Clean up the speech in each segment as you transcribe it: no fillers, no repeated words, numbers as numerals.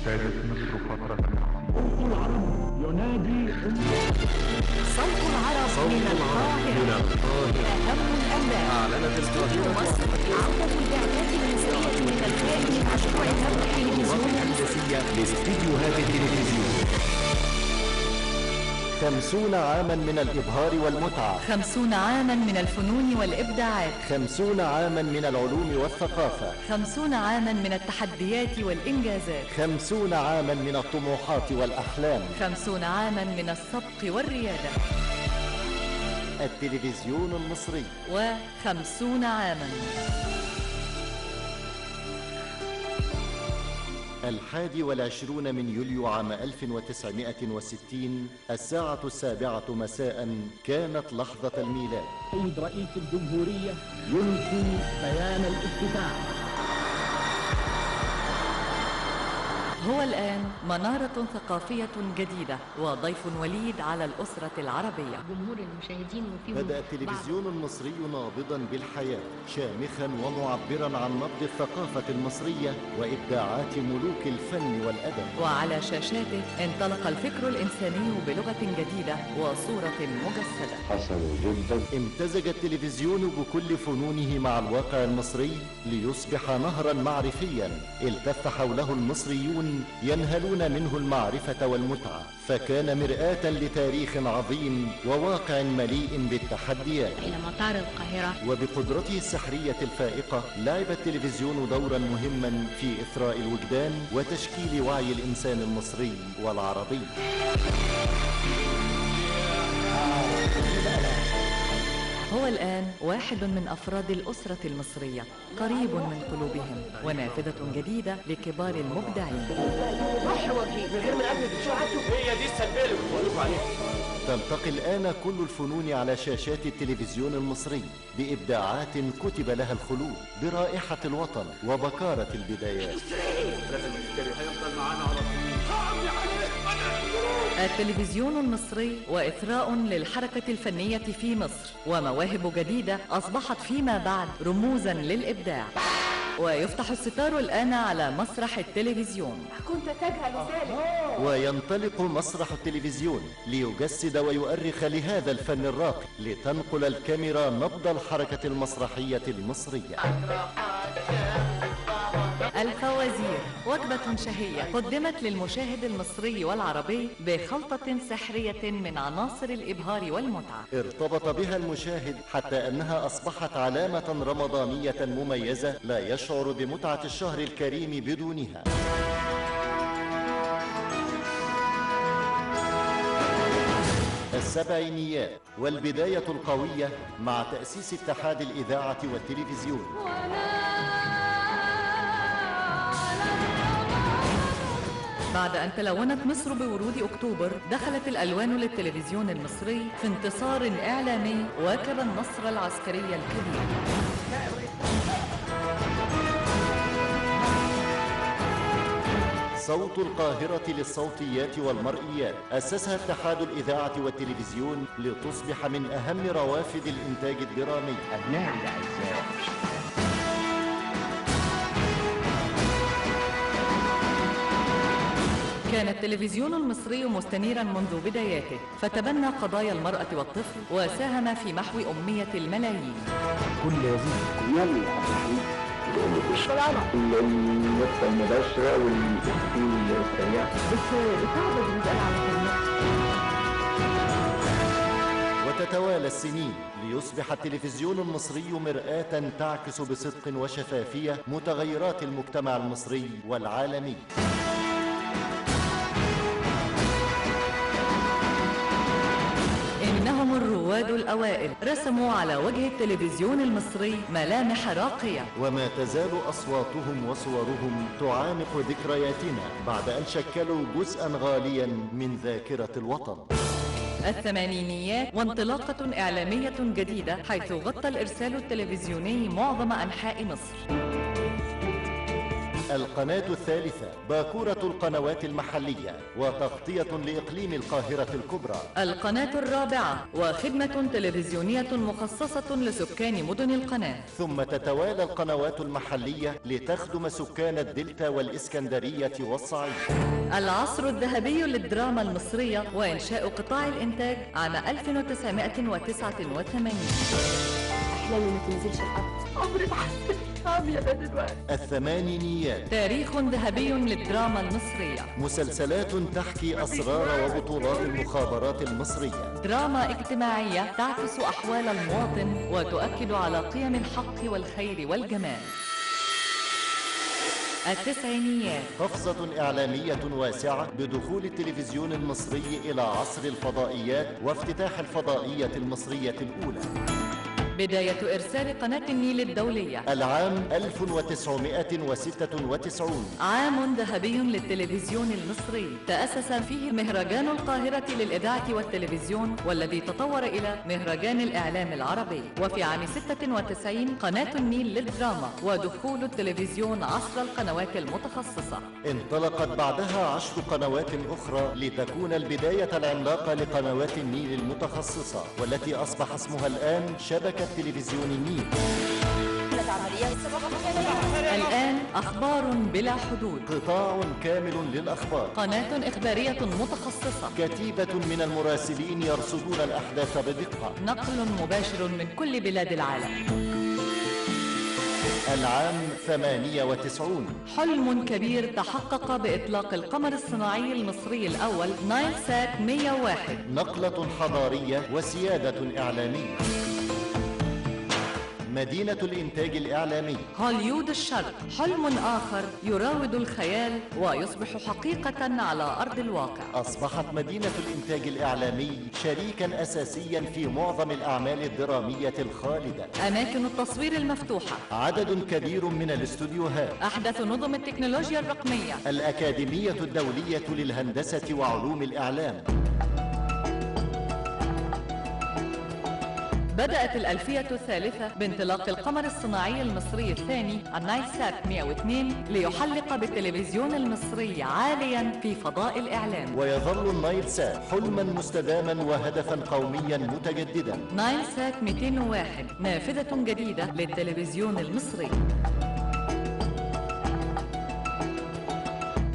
سادت مصر فترة حسينة. صوت العرب ينادي صوت العرب من القاهرة أهم الأنباء. أعلنت استوديو مصر عودة البعثات المصرية من الخارج مشروع دعم التلفزيون الهندسية لاستديوهات التلفزيون. 50 عاما من الإبهار والمتعة، 50 عاما من الفنون والإبداعات، 50 عاما من العلوم والثقافة، 50 عاما من التحديات والإنجازات، 50 عاما من الطموحات والأحلام، 50 عاما من السبق والريادة، التلفزيون المصري، و50 عاما. 21 من يوليو عام 1960 الساعة 7 مساء كانت لحظة الميلاد. السيد رئيس الجمهورية يلقي بيان الافتتاح. هو الآن منارة ثقافية جديدة وضيف وليد على الأسرة العربية. جمهور المشاهدين وفيهم بدأ التلفزيون المصري نابضا بالحياة، شامخا ومعبرا عن نبض الثقافة المصرية وإبداعات ملوك الفن والأدب. وعلى شاشاته انطلق الفكر الإنساني بلغة جديدة وصورة مجسدة. حسن جدا. امتزج التلفزيون بكل فنونه مع الواقع المصري ليصبح نهرا معرفيا التف حوله المصريون ينهلون منه المعرفة والمتعة، فكان مرآة لتاريخ عظيم وواقع مليء بالتحديات. إلى مطار القاهرة. وبقدرته السحرية الفائقة لعب التلفزيون دورا مهما في إثراء الوجدان وتشكيل وعي الإنسان المصري والعربي. هو الآن واحد من أفراد الأسرة المصرية، قريب من قلوبهم ونافذة جديدة لكبار المبدعين. هي دي السلبية اللي بقول لكم عليها. تلتقي الآن كل الفنون على شاشات التلفزيون المصري بإبداعات كتب لها الخلود، برائحة الوطن وبكارة البدايات. لازم نفتكر هيفضل معانا على طول. التلفزيون المصري وإثراء للحركة الفنية في مصر، ومواهب جديدة أصبحت فيما بعد رموزا للإبداع. ويفتح الستار الآن على مسرح التلفزيون. كنت تجهل ذلك. وينطلق مسرح التلفزيون ليجسد ويؤرخ لهذا الفن الراقي، لتنقل الكاميرا نبض الحركة المسرحية المصرية. الفوازير وجبة شهية قدمت للمشاهد المصري والعربي بخلطة سحرية من عناصر الإبهار والمتعة. ارتبط بها المشاهد حتى أنها أصبحت علامة رمضانية مميزة لا يشعر بمتعة الشهر الكريم بدونها. السبعينيات والبداية القوية مع تأسيس اتحاد الإذاعة والتلفزيون. بعد أن تلونت مصر بورود أكتوبر، دخلت الألوان للتلفزيون المصري في انتصار إعلامي واكب النصر العسكري الكبير. صوت القاهرة للصوتيات والمرئيات أسسها اتحاد الإذاعة والتلفزيون لتصبح من أهم روافد الإنتاج الدرامي. أبنائي الأعزاء، كان التلفزيون المصري مستنيرا منذ بداياته، فتبنى قضايا المرأة والطفل وساهم في محو أمية الملايين. كل هذه النقطة المباشرة والتفصيل السريع بتعرض المسألة على كلمات. وتتوالى السنين ليصبح التلفزيون المصري مرآة تعكس بصدق وشفافية متغيرات المجتمع المصري والعالمي. إنهم الرواد الأوائل رسموا على وجه التلفزيون المصري ملامح راقية، وما تزال أصواتهم وصورهم تعانق ذكرياتنا بعد أن شكلوا جزءا غاليا من ذاكرة الوطن. الثمانينيات وانطلاقة إعلامية جديدة حيث غطى الإرسال التلفزيوني معظم أنحاء مصر. القناة الثالثة باكورة القنوات المحلية وتغطية لإقليم القاهرة الكبرى. القناة الرابعة وخدمة تلفزيونية مخصصة لسكان مدن القناة. ثم تتوالى القنوات المحلية لتخدم سكان الدلتا والإسكندرية والصعيد. العصر الذهبي للدراما المصرية وإنشاء قطاع الإنتاج عام 1989. أحلامي ما تنزلش الأرض. عمري ما حسيت أبيض دلوقتي. الثمانينيات تاريخ ذهبي للدراما المصرية. مسلسلات تحكي أسرار وبطولات المخابرات المصرية. دراما اجتماعية تعكس أحوال المواطن وتؤكد على قيم الحق والخير والجمال. التسعينيات قفزة إعلامية واسعة بدخول التلفزيون المصري إلى عصر الفضائيات وافتتاح الفضائية المصرية الأولى. بداية إرسال قناة النيل الدولية. العام 1996. عام ذهبي للتلفزيون المصري، تأسس فيه مهرجان القاهرة للإذاعة والتلفزيون والذي تطور إلى مهرجان الإعلام العربي. وفي عام 96 قناة النيل للدراما ودخول التلفزيون عصر القنوات المتخصصة. انطلقت بعدها 10 قنوات أخرى لتكون البداية العملاقة لقنوات النيل المتخصصة والتي أصبح اسمها الآن شبكة تلفزيون النيل. الآن أخبار بلا حدود، قطاع كامل للأخبار، قناة إخبارية متخصصة، كتيبة من المراسلين يرصدون الأحداث بدقة، نقل مباشر من كل بلاد العالم. العام 98. حلم كبير تحقق بإطلاق القمر الصناعي المصري الأول نايل سات 101. نقلة حضارية وسيادة إعلامية. مدينة الإنتاج الإعلامي هوليود الشرق، حلم آخر يراود الخيال ويصبح حقيقة على أرض الواقع. أصبحت مدينة الإنتاج الإعلامي شريكاً أساسياً في معظم الأعمال الدرامية الخالدة. أماكن التصوير المفتوحة، عدد كبير من الاستوديوهات، أحدث نظم التكنولوجيا الرقمية، الأكاديمية الدولية للهندسة وعلوم الإعلام. بدأت الألفية الثالثة بانطلاق القمر الصناعي المصري الثاني النايل سات 102 ليحلق بالتلفزيون المصري عالياً في فضاء الإعلام. ويظل النايل سات حلماً مستداماً وهدفاً قومياً متجدداً. نايل سات 201 نافذة جديدة للتلفزيون المصري.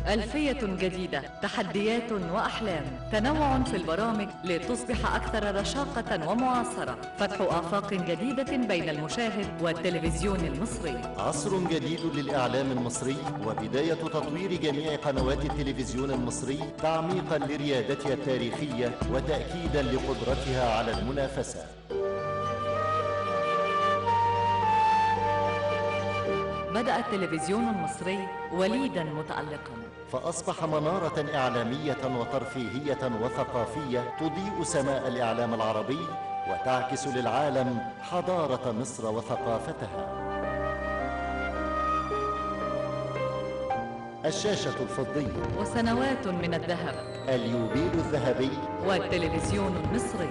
ألفية جديدة، تحديات وأحلام، تنوع في البرامج لتصبح أكثر رشاقة ومعاصرة، فتح آفاق جديدة بين المشاهد والتلفزيون المصري. عصر جديد للإعلام المصري وبداية تطوير جميع قنوات التلفزيون المصري تعميقاً لريادتها التاريخية وتأكيداً لقدرتها على المنافسة. بدأ التلفزيون المصري وليداً متألقاً، فأصبح منارة إعلامية وترفيهية وثقافية تضيء سماء الإعلام العربي وتعكس للعالم حضارة مصر وثقافتها. الشاشة الفضية وسنوات من الذهب، اليوبيل الذهبي والتلفزيون المصري.